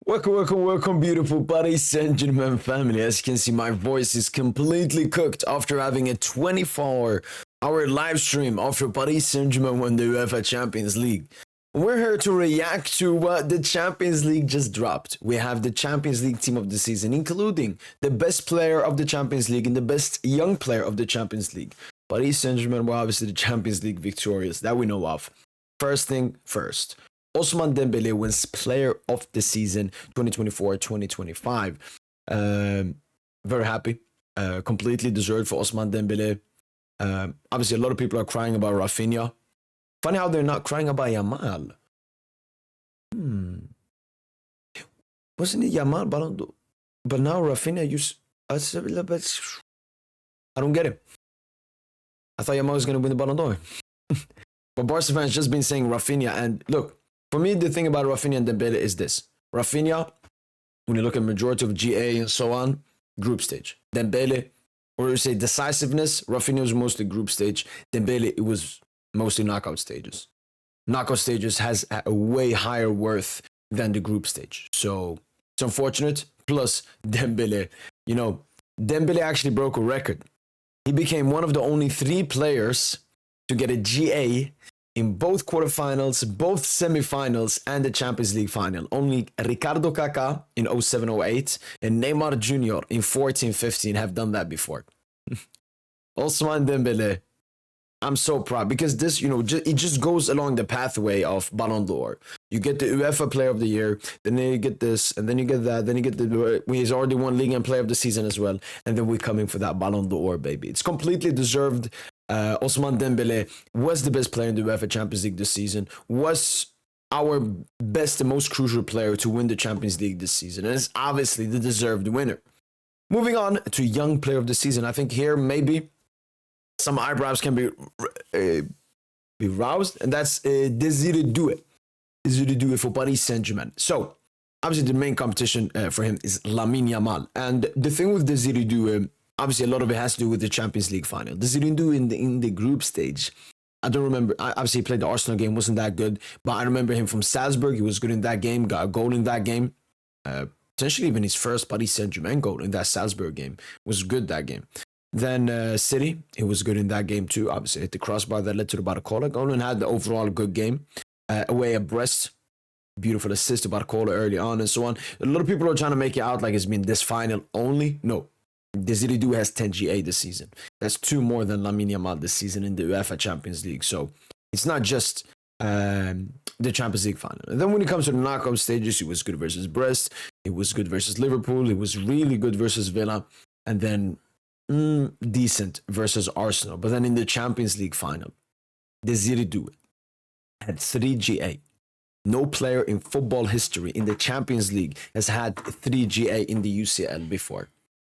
Welcome, beautiful Paris Saint-Germain family. As you can see, my voice is completely cooked after having a 24-hour live stream after Paris Saint-Germain won the UEFA Champions League. We're here to react to what the Champions League just dropped. We have the Champions League team of the season, including the best player of the Champions League and the best young player of the Champions League. Paris Saint-Germain were obviously the Champions League victorious, that we know of. First thing first. Ousmane Dembélé wins Player of the Season 2024-2025. Very happy. Completely deserved for Ousmane Dembélé. Obviously, a lot of people are crying about Rafinha. Funny how they're not crying about Yamal. Wasn't it Yamal Ballon d'Or? But now Rafinha used... I don't get it. I thought Yamal was going to win the Ballon d'Or. But Barca fans just been saying Rafinha. And look, for me, the thing about Rafinha and Dembele is this. Rafinha, when you look at majority of GA and so on, group stage. Dembele, or you say decisiveness, Rafinha was mostly group stage. Dembele, it was mostly knockout stages. Knockout stages has a way higher worth than the group stage. So it's unfortunate. Plus, Dembele, Dembele actually broke a record. He became one of the only 3 players to get a GA in both quarterfinals, both semifinals, and the Champions League final. Only Ricardo Kaká in 07-08 and Neymar Jr. in 14-15 have done that before. Ousmane Dembélé, I'm so proud because this, it just goes along the pathway of Ballon d'Or. You get the UEFA Player of the Year, then you get this, and then you get that, then you get he's already won League and Player of the Season as well, and then we're coming for that Ballon d'Or, baby. It's completely deserved. Ousmane Dembélé was the best player in the UEFA Champions League this season, was our best and most crucial player to win the Champions League this season, and is obviously the deserved winner. Moving on to Young Player of the Season, I think here maybe some eyebrows can be roused, and that's Désiré Doué. Désiré Doué for Paris Saint-Germain. So, obviously the main competition for him is Lamine Yamal, and the thing with Désiré Doué, obviously, a lot of it has to do with the Champions League final. Désiré Doué in the group stage, I don't remember. Obviously, he played the Arsenal game, wasn't that good. But I remember him from Salzburg. He was good in that game, got a goal in that game. Potentially even his first Paris Saint-Germain goal in that Salzburg game. Was good that game. Then City, he was good in that game too. Obviously, hit the crossbar that led to the Barcola goal and had the overall good game. Away at Brest, beautiful assist to Barcola early on and so on. A lot of people are trying to make it out like it's been this final only. No. Désiré Doué has 10 GA this season. That's 2 more than Lamine Yamal this season in the UEFA Champions League. So it's not just the Champions League final. And then when it comes to the knockout stages, he was good versus Brest. He was good versus Liverpool. He was really good versus Villa. And then decent versus Arsenal. But then in the Champions League final, Désiré Doué had 3 GA. No player in football history in the Champions League has had 3 GA in the UCL before.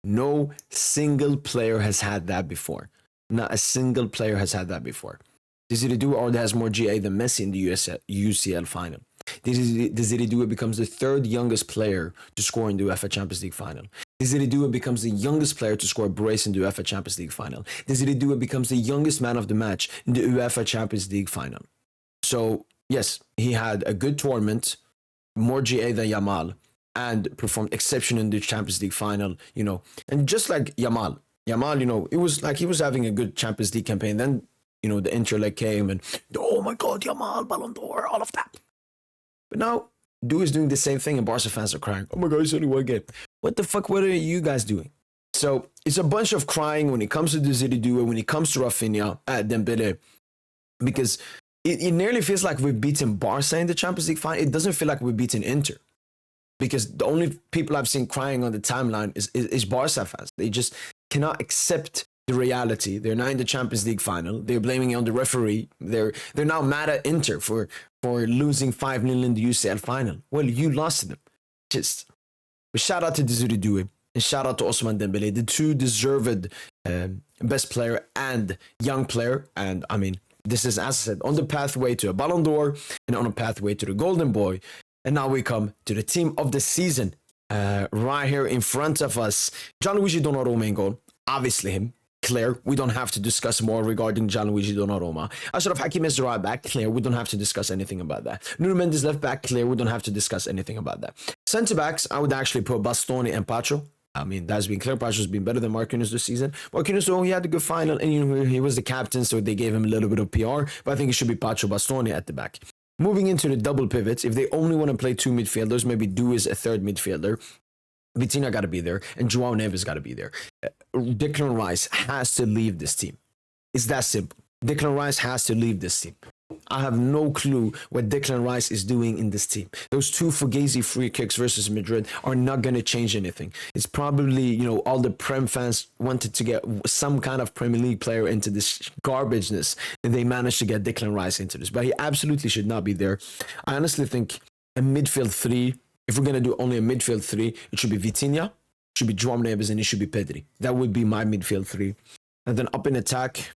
No single player has had that before. Not a single player has had that before. Désiré Doué already has more GA than Messi in the UCL final. Désiré Doué becomes the 3rd youngest player to score in the UEFA Champions League final. Désiré Doué becomes the youngest player to score a brace in the UEFA Champions League final. Désiré Doué becomes the youngest man of the match in the UEFA Champions League final. So, yes, he had a good tournament, more GA than Yamal, and performed exception in the Champions League final, And just like Yamal, it was like he was having a good Champions League campaign. Then, the interleg came and, oh my God, Yamal, Ballon d'Or, all of that. But now, Doué is doing the same thing and Barca fans are crying. Oh my God, it's only one game. What the fuck, what are you guys doing? So, it's a bunch of crying when it comes to Désiré Doué, when it comes to Rafinha, Dembélé, because it nearly feels like we've beaten Barca in the Champions League final. It doesn't feel like we've beaten Inter. Because the only people I've seen crying on the timeline is Barca fans. They just cannot accept the reality. They're not in the Champions League final. They're blaming it on the referee. They're now mad at Inter for losing 5-0 in the UCL final. Well, you lost to them. But shout out to Désiré Doué and shout out to Ousmane Dembélé, the 2 deserved best player and young player. And I mean, this is, as I said, on the pathway to a Ballon d'Or and on a pathway to the Golden Boy. And now we come to the team of the season. Right here in front of us. Gianluigi Donnarumma in goal. Obviously him. Clear. We don't have to discuss more regarding Gianluigi Donnarumma. Achraf Hakimi is the right back. Clear. We don't have to discuss anything about that. Nuno Mendes left back. Clear. We don't have to discuss anything about that. Centre backs, I would actually put Bastoni and Pacho. I mean, that's been clear. Pacho's been better than Marquinhos this season. Marquinhos, he had a good final, and he was the captain, so they gave him a little bit of PR. But I think it should be Pacho Bastoni at the back. Moving into the double pivots, if they only want to play two midfielders, maybe do is a third midfielder. Vitinha got to be there, and Joao Neves got to be there. Declan Rice has to leave this team. It's that simple. Declan Rice has to leave this team. I have no clue what Declan Rice is doing in this team. Those two Fugazi free kicks versus Madrid are not going to change anything. It's probably, all the Prem fans wanted to get some kind of Premier League player into this garbageness, and they managed to get Declan Rice into this. But he absolutely should not be there. I honestly think a midfield three, if we're going to do only a midfield three, it should be Vitinha, it should be Joao Neves, and it should be Pedri. That would be my midfield three. And then up in attack,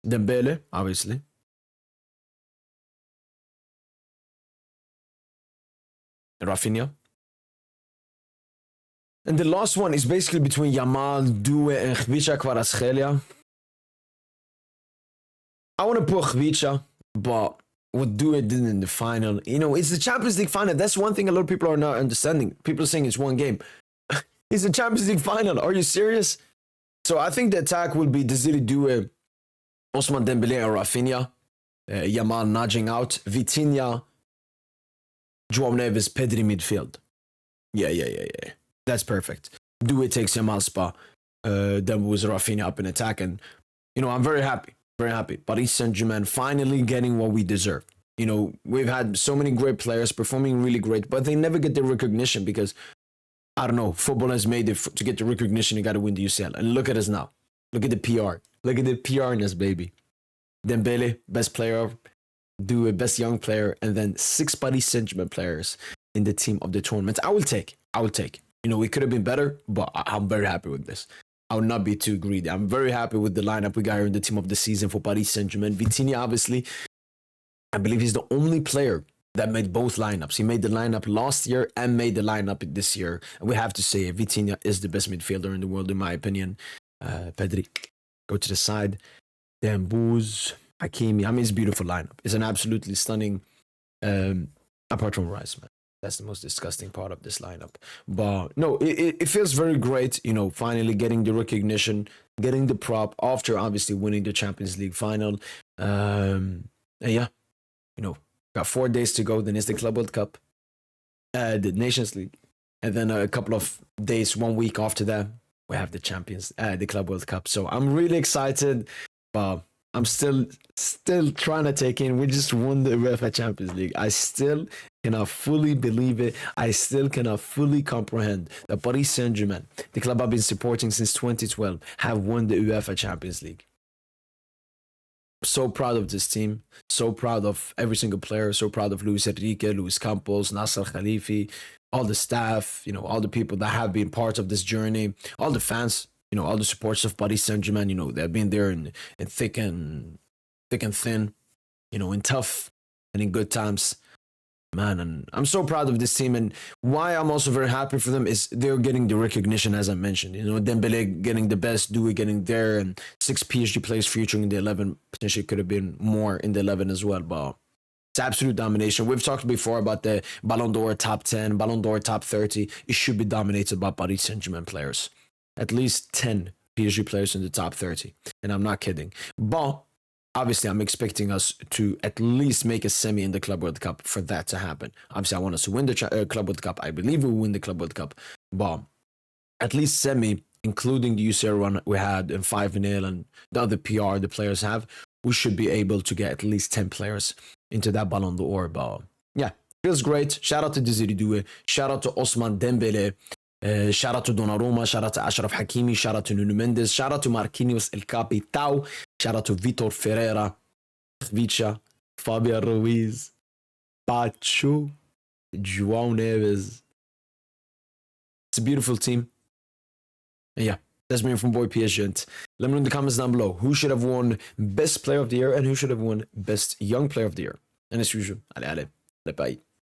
Dembele, obviously. Rafinha. And the last one is basically between Yamal, Due, and Khvicha Kvaratskhelia. I want to put Khvicha, but what Due did in the final, it's the Champions League final. That's one thing a lot of people are not understanding. People are saying it's one game. It's the Champions League final. Are you serious? So I think the attack will be Desiree Due, Ousmane Dembele, and Rafinha. Yamal nudging out. Vitinha, Joao Neves, Pedri midfield. Yeah. That's perfect. Due takes Yamal's spot. Then was Rafinha up in attack. And, I'm very happy. Very happy. Paris Saint-Germain finally getting what we deserve. We've had so many great players performing really great, but they never get the recognition because, I don't know, football has made it to get the recognition, you got to win the UCL. And look at us now. Look at the PR. Look at the PRness, baby. Dembele, best player. Due, best young player. And then 6 Paris Saint-Germain players in the team of the tournament. I will take. We could have been better, but I'm very happy with this. I will not be too greedy. I'm very happy with the lineup we got here in the team of the season for Paris Saint-Germain. Vitinha, obviously, I believe he's the only player that made both lineups. He made the lineup last year and made the lineup this year. And we have to say Vitinha is the best midfielder in the world, in my opinion. Pedri, go to the side. Dembuz, Hakimi. I mean, it's a beautiful lineup. It's an absolutely stunning, apart from Rice, man. That's the most disgusting part of this lineup. But no, it feels very great, finally getting the recognition, getting the prop after obviously winning the Champions League final. And yeah, got 4 days to go. Then it's the Club World Cup, the Nations League. And then a couple of days, 1 week after that, we have the Club World Cup. So I'm really excited, but I'm still trying to take in. We just won the UEFA Champions League. I still cannot fully believe it. I still cannot fully comprehend that Paris Saint-Germain, the club I've been supporting since 2012, have won the UEFA Champions League. So proud of this team. So proud of every single player. So proud of Luis Enrique, Luis Campos, Nasser Khalifi, all the staff, all the people that have been part of this journey, all the fans, all the supporters of Paris Saint-Germain, they've been there in thick and thin, in tough and in good times. Man, and I'm so proud of this team, and why I'm also very happy for them is they're getting the recognition, as I mentioned. Dembele getting the best, Due getting there, and 6 PSG players featuring in the 11. Potentially could have been more in the 11 as well, but it's absolute domination. We've talked before about the Ballon d'Or top 10, Ballon d'Or top 30. It should be dominated by Paris Saint-Germain players. At least 10 PSG players in the top 30, and I'm not kidding. But obviously, I'm expecting us to at least make a semi in the Club World Cup for that to happen. Obviously, I want us to win the Club World Cup. I believe we'll win the Club World Cup. But at least semi, including the UCL run we had in 5-0 and the other PR the players have, we should be able to get at least 10 players into that Ballon d'Or. But yeah, feels great. Shout out to Desiree Due. Shout out to Ousmane Dembele. Shout out to Donnarumma, shout out to Achraf Hakimi, shout out to Nuno Mendes, shout out to Marquinhos El Capitão, shout out to Vitor Ferreira, Khvicha, Fabian Ruiz, Pacho, Joao Neves. It's a beautiful team. And yeah, that's me from boy PSGINT. Let me know in the comments down below who should have won Best Player of the Year and who should have won Best Young Player of the Year. And as usual, allez, bye.